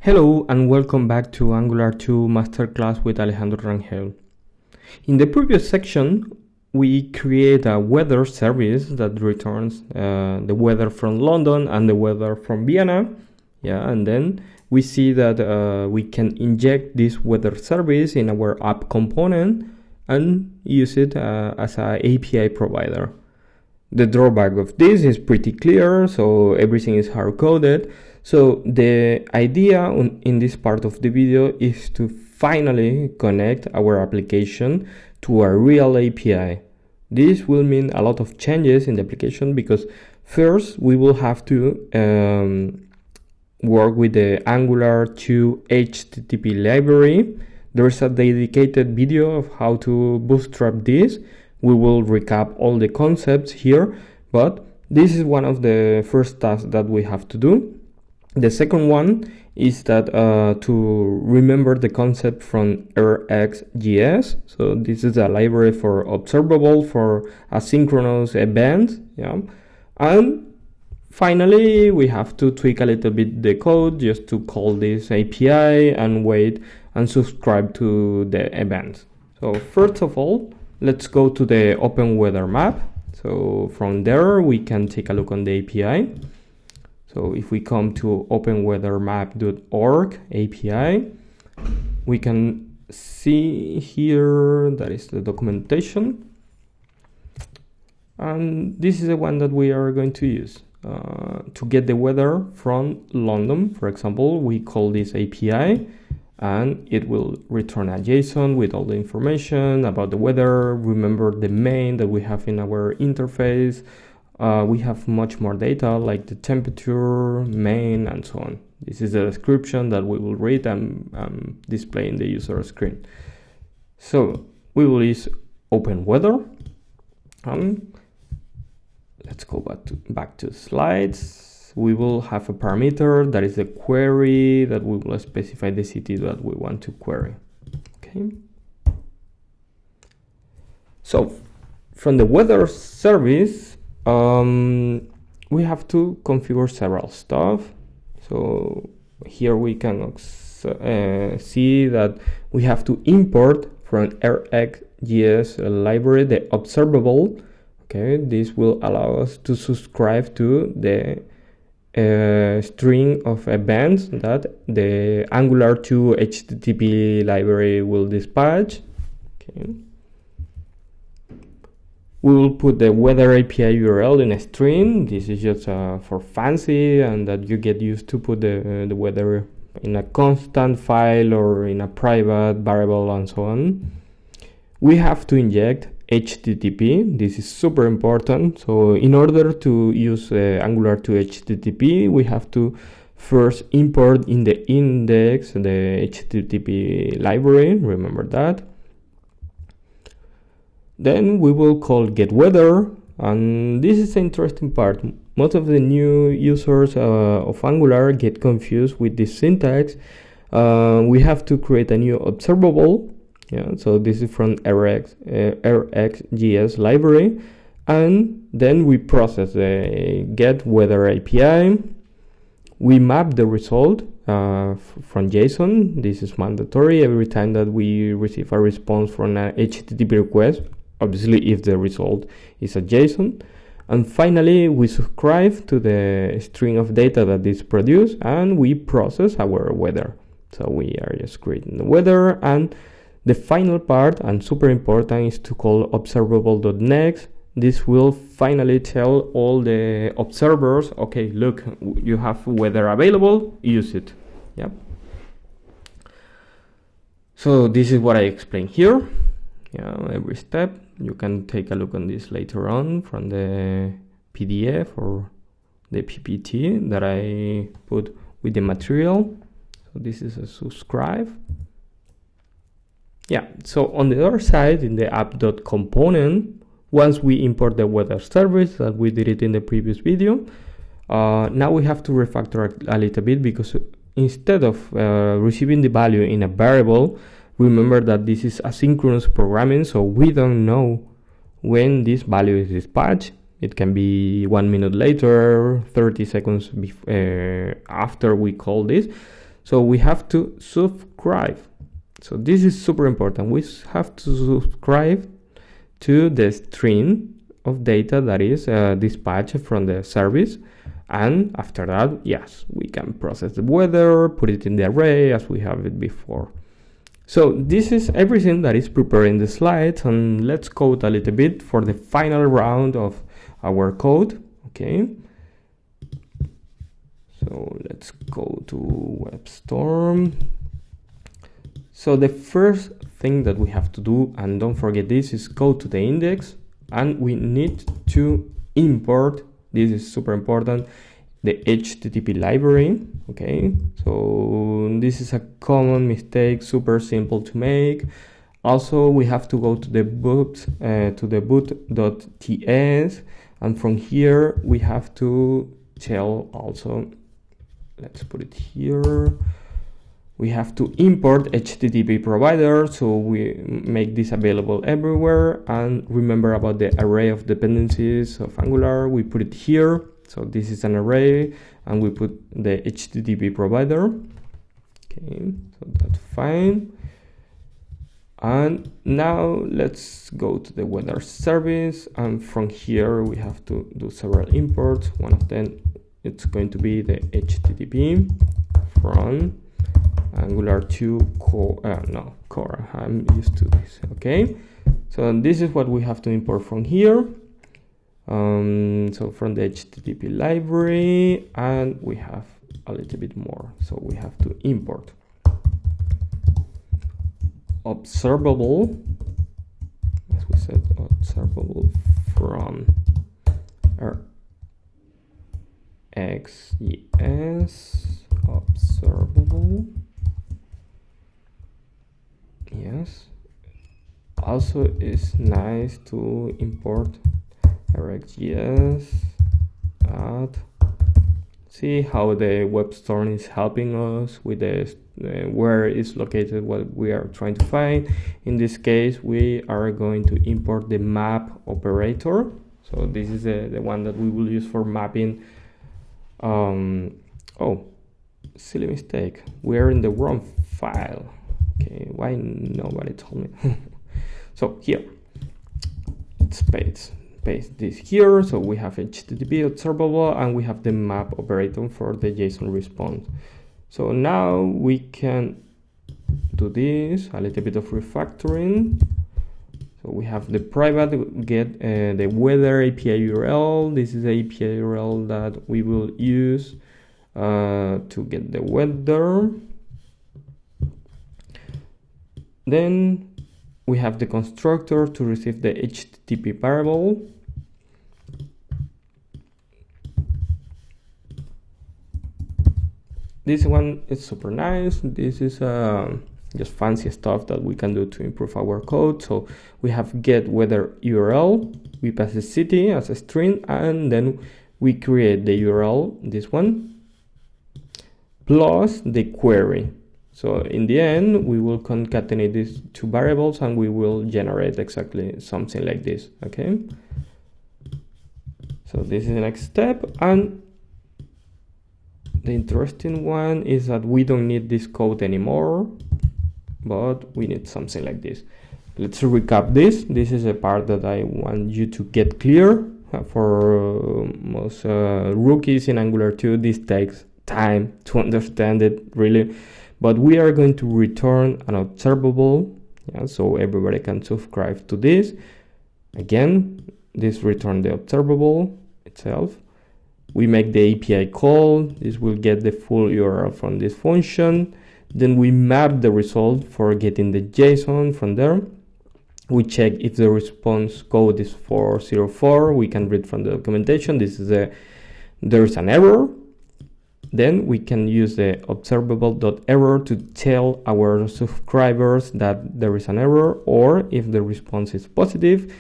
Hello and welcome back to Angular 2 Masterclass with Alejandro Rangel. In the previous section, we create a weather service that returns the weather from London and the weather from Vienna. And then we see that we can inject this weather service in our app component and use it as an API provider. The drawback of this is pretty clear, so everything is hard-coded. So the idea in this part of the video is to finally connect our application to a real API. This will mean a lot of changes in the application because first we will have to work with the Angular 2 HTTP library. There is a dedicated video of how to bootstrap this. We will recap all the concepts here, but this is one of the first tasks that we have to do. The second one is that to remember the concept from RxJS. So this is a library for observable, for asynchronous events. And finally, we have to tweak a little bit the code just to call this API and wait and subscribe to the events. So first of all, let's go to the Open Weather map. So from there, we can take a look on the API. So if we come to openweathermap.org API, we can see here that is the documentation. And this is the one that we are going to use. To get the weather from London, for example, we call this API and it will return a JSON with all the information about the weather. Remember the main that we have in our interface. We have much more data like the temperature, main, and so on. This is a description that we will read and display in the user screen. So we will use Open Weather. Let's go back to slides. We will have a parameter that is the query that we will specify the city that we want to query. Okay. So from the weather service, we have to configure several stuff. So here we can see that we have to import from RxJS library the observable. Okay, this will allow us to subscribe to the string of events that the Angular 2 HTTP library will dispatch. Okay. We will put the weather API URL in a string. This is just for fancy and that you get used to put the weather in a constant file or in a private variable and so on. We have to inject HTTP. This is super important. So in order to use Angular 2 HTTP, we have to first import in the index the HTTP library. Remember that. Then we will call getWeather, and this is the interesting part. Most of the new users of Angular get confused with this syntax. We have to create a new observable. So this is from RxJS library, and then we process the getWeather API. We map the result from JSON. This is mandatory every time that we receive a response from an HTTP request. Obviously, if the result is a JSON. And finally, we subscribe to the string of data that is produced and we process our weather. So we are just creating the weather, and the final part, and super important, is to call observable.next. This will finally tell all the observers, okay, look, you have weather available, use it. So this is what I explained here. Every step. You can take a look on this later on from the PDF or the PPT that I put with the material. So this is a subscribe. So on the other side, in the app.component, once we import the weather service that we did it in the previous video, now we have to refactor a little bit because instead of receiving the value in a variable, remember that this is asynchronous programming, so we don't know when this value is dispatched. It can be 1 minute later, 30 seconds after we call this. So we have to subscribe. So this is super important. We have to subscribe to the string of data that is dispatched from the service. And after that, yes, we can process the weather, put it in the array as we have it before. So this is everything that is prepared in the slides, and let's code a little bit for the final round of our code. Okay. So let's go to WebStorm. So the first thing that we have to do, and don't forget this, is go to the index, and we need to import, this is super important, the HTTP library. Okay, so this is a common mistake, super simple to make. Also, we have to go to the boot, boot.ts, and from here we have to tell also, let's put it here, we have to import HTTP provider, so we make this available everywhere. And remember about the array of dependencies of Angular, we put it here. So this is an array, and we put the HTTP provider. Okay, so that's fine. And now let's go to the weather service, and from here we have to do several imports. One of them, it's going to be the HTTP from Angular 2 core. I'm used to this. Okay, so this is what we have to import from here. So from the HTTP library, and we have a little bit more. So we have to import observable, as we said, observable from XES observable. Yes. Also, it's nice to import RxJS. See how the WebStorm is helping us with the where is located what we are trying to find. In this case, we are going to import the map operator. So this is the one that we will use for mapping. Oh, silly mistake. We are in the wrong file. Okay, why nobody told me? So here, let's paste this here. So we have HTTP observable, and we have the map operator for the JSON response. So now we can do this, a little bit of refactoring. So we have the private get the weather API URL. This is the API URL that we will use to get the weather. Then we have the constructor to receive the HTTP variable. This one is super nice. This is just fancy stuff that we can do to improve our code. So we have get weather URL, we pass the city as a string, and then we create the URL, this one, plus the query. So in the end, we will concatenate these two variables, and we will generate exactly something like this. Okay. So this is the next step, and the interesting one is that we don't need this code anymore, but we need something like this. Let's recap this. This is a part that I want you to get clear. For most rookies in Angular 2, this takes time to understand it, really. But we are going to return an observable, so everybody can subscribe to this. Again, this return the observable itself. We make the API call. This will get the full URL from this function. Then we map the result for getting the JSON from there. We check if the response code is 404. We can read from the documentation. This is there's an error. Then we can use the observable.error to tell our subscribers that there is an error, or if the response is positive,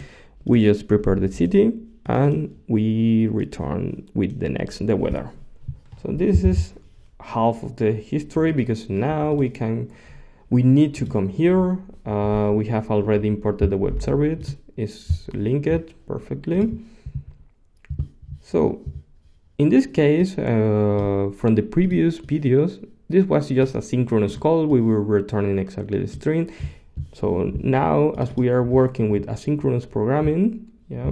we just prepare the city and we return with the weather. So this is half of the history, because now we need to come here. We have already imported the web service, it's linked perfectly. So in this case, from the previous videos, this was just a synchronous call. We were returning exactly the string. So now, as we are working with asynchronous programming, yeah,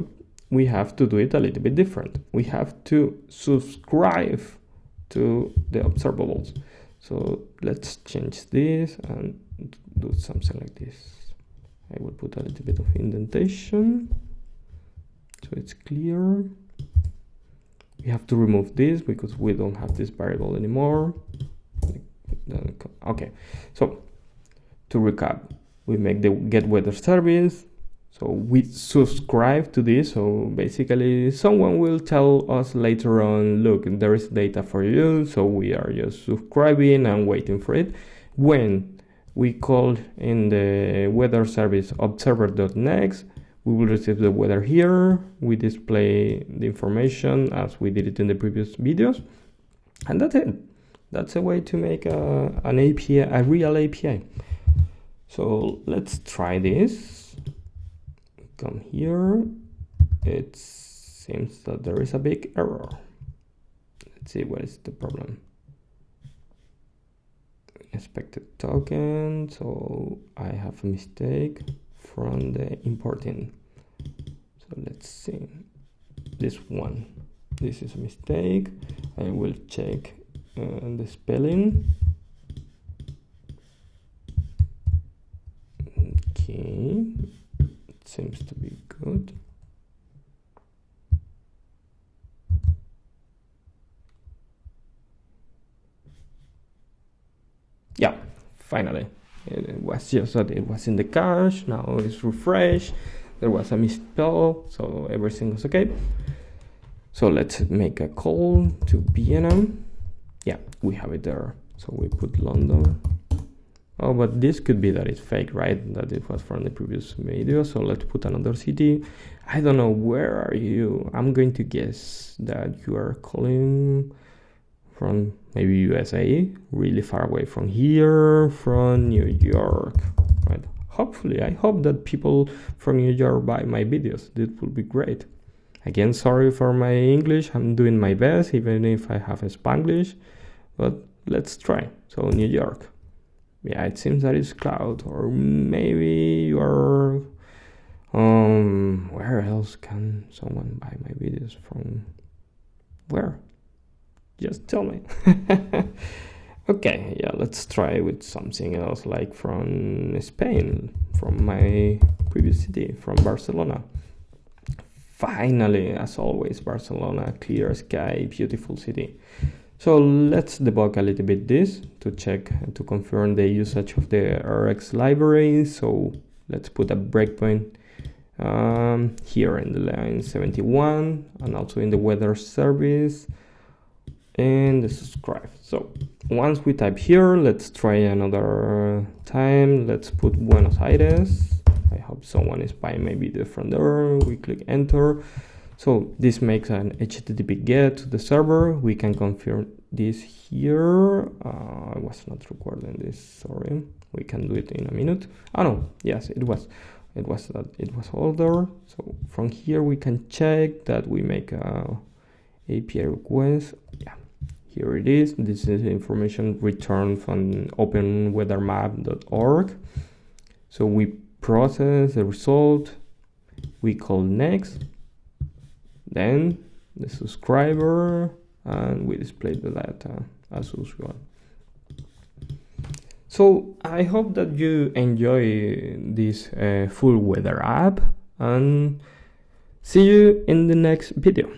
we have to do it a little bit different. We have to subscribe to the observables. So let's change this and do something like this. I will put a little bit of indentation so it's clear. We have to remove this because we don't have this variable anymore. Okay, so to recap, we make the get weather service. So we subscribe to this. So basically someone will tell us later on, look, there is data for you. So we are just subscribing and waiting for it. When we call in the weather service observer.next, we will receive the weather here. We display the information as we did it in the previous videos. And that's it. That's a way to make an API, a real API. So let's try this. Come here. It seems that there is a big error. Let's see what is the problem. Expected token. So I have a mistake from the importing. So let's see. This one. This is a mistake. I will check the spelling. Okay. Seems to be good. Yeah, finally. It was just that it was in the cache. Now it's refreshed. There was a misspell, so everything was okay. So let's make a call to Vienna. Yeah, we have it there. So we put London. Oh, but this could be that it's fake, right? That it was from the previous video. So let's put another city. I don't know, where are you? I'm going to guess that you are calling from maybe USA, really far away from here, from New York, right? Hopefully, I hope that people from New York buy my videos. This would be great. Again, sorry for my English. I'm doing my best, even if I have a Spanglish, but let's try. So New York. Yeah, it seems that it's cloud, or maybe you are, where else can someone buy my videos from? Where? Just tell me. Okay, yeah, let's try with something else, like from Spain, from my previous city, from Barcelona. Finally, as always, Barcelona, clear sky, beautiful city. So let's debug a little bit this to check and to confirm the usage of the RX library. So let's put a breakpoint here in the line 71 and also in the weather service and the subscribe. So once we type here, let's try another time. Let's put Buenos Aires. I hope someone is buying my video from there. We click enter. So this makes an HTTP GET to the server. We can confirm this here. I was not recording this, sorry. We can do it in a minute. Oh no, yes, it was older. So from here we can check that we make a API request. Yeah, here it is. This is information returned from openweathermap.org. So we process the result. We call next. Then the subscriber, and we display the data as usual. So I hope that you enjoy this full weather app, and see you in the next video.